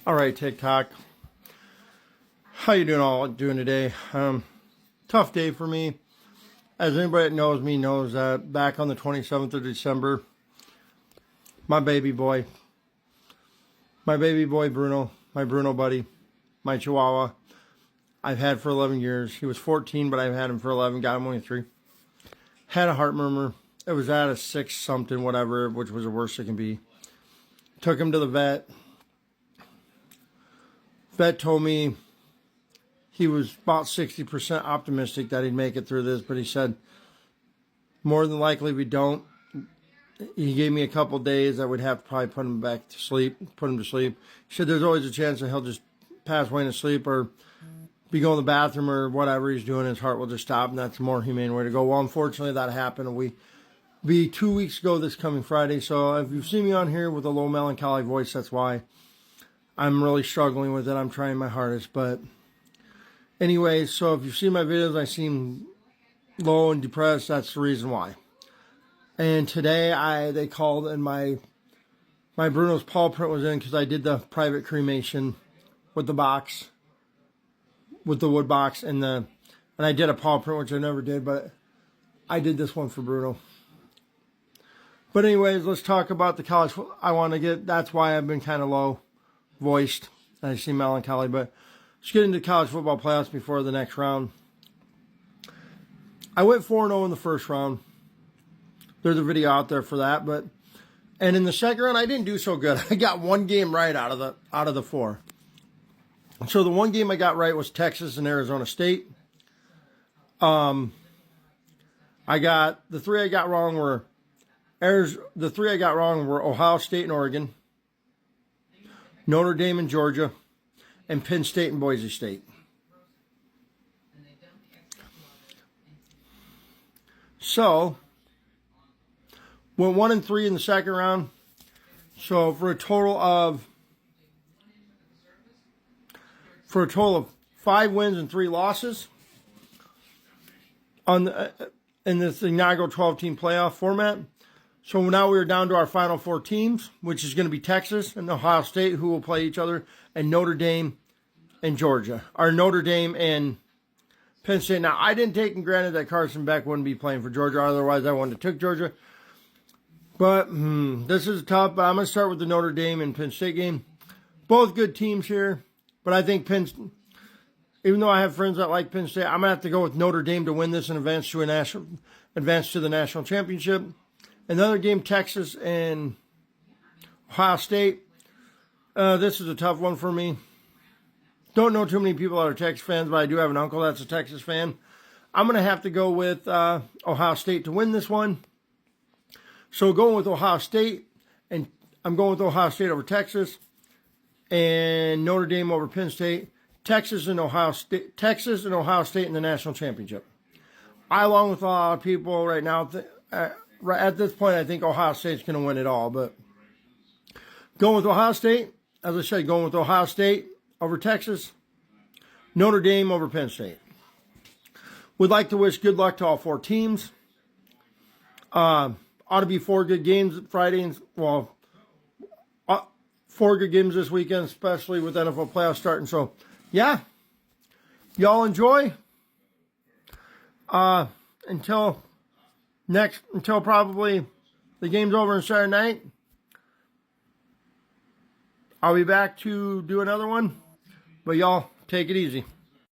All right, TikTok. How you doing today? Tough day for me. As anybody that knows me knows that back on the 27th of December, my baby boy Bruno, my Bruno buddy, my Chihuahua, I've had for 11 years. He was 14, but I've had him for 11, got him only 3. Had a heart murmur. It was at a 6 something, whatever, which was the worst it can be. Took him to the vet. Vet told me he was about 60% optimistic that he'd make it through this, but he said, more than likely we don't. He gave me a couple days. I would have to probably put him to sleep. He said there's always a chance that he'll just pass away in his sleep or be going to the bathroom or whatever he's doing. His heart will just stop, and that's a more humane way to go. Well, unfortunately, that happened. We be 2 weeks ago this coming Friday, so if you've seen me on here with a low melancholy voice, that's why. I'm really struggling with it. I'm trying my hardest, but anyway, so if you've seen my videos, I seem low and depressed. That's the reason why. And today, they called and my Bruno's paw print was in because I did the private cremation with the box, with the wood box, and I did a paw print, which I never did, but I did this one for Bruno. But anyways, let's talk about the college. That's why I've been kind of low voiced. I seem melancholy, but let's get into college football playoffs before the next round. I went 4-0 in the first round. There's a video out there for that, and in the second round I didn't do so good. I got one game right out of the 4. So the one game I got right was Texas and Arizona State. The 3 I got wrong were Ohio State and Oregon, Notre Dame and Georgia, and Penn State and Boise State. So, went 1-3 in the second round. So for a total of 5 wins and 3 losses in this inaugural 12-team playoff format. So now we're down to our final 4 teams, which is going to be Texas and Ohio State, who will play each other, and Notre Dame and Georgia. Or Notre Dame and Penn State. Now, I didn't take for granted that Carson Beck wouldn't be playing for Georgia. Otherwise, I wouldn't have took Georgia. But this is tough. But I'm going to start with the Notre Dame and Penn State game. Both good teams here. But I think even though I have friends that like Penn State, I'm going to have to go with Notre Dame to win this and advance to the national championship. Another game, Texas and Ohio State. This is a tough one for me. Don't know too many people that are Texas fans, but I do have an uncle that's a Texas fan. I'm going to have to go with Ohio State to win this one. So going with Ohio State, and I'm going with Ohio State over Texas, and Notre Dame over Penn State. Texas and Ohio State in the national championship. Along with a lot of people right now, at this point, I think Ohio State's going to win it all. But going with Ohio State, as I said, going with Ohio State over Texas, Notre Dame over Penn State. Would like to wish good luck to all 4 teams. Ought to be 4 good games Friday, and 4 good games this weekend, especially with NFL playoffs starting. So, yeah, y'all enjoy. Until probably the game's over on Saturday night, I'll be back to do another one. But y'all, take it easy.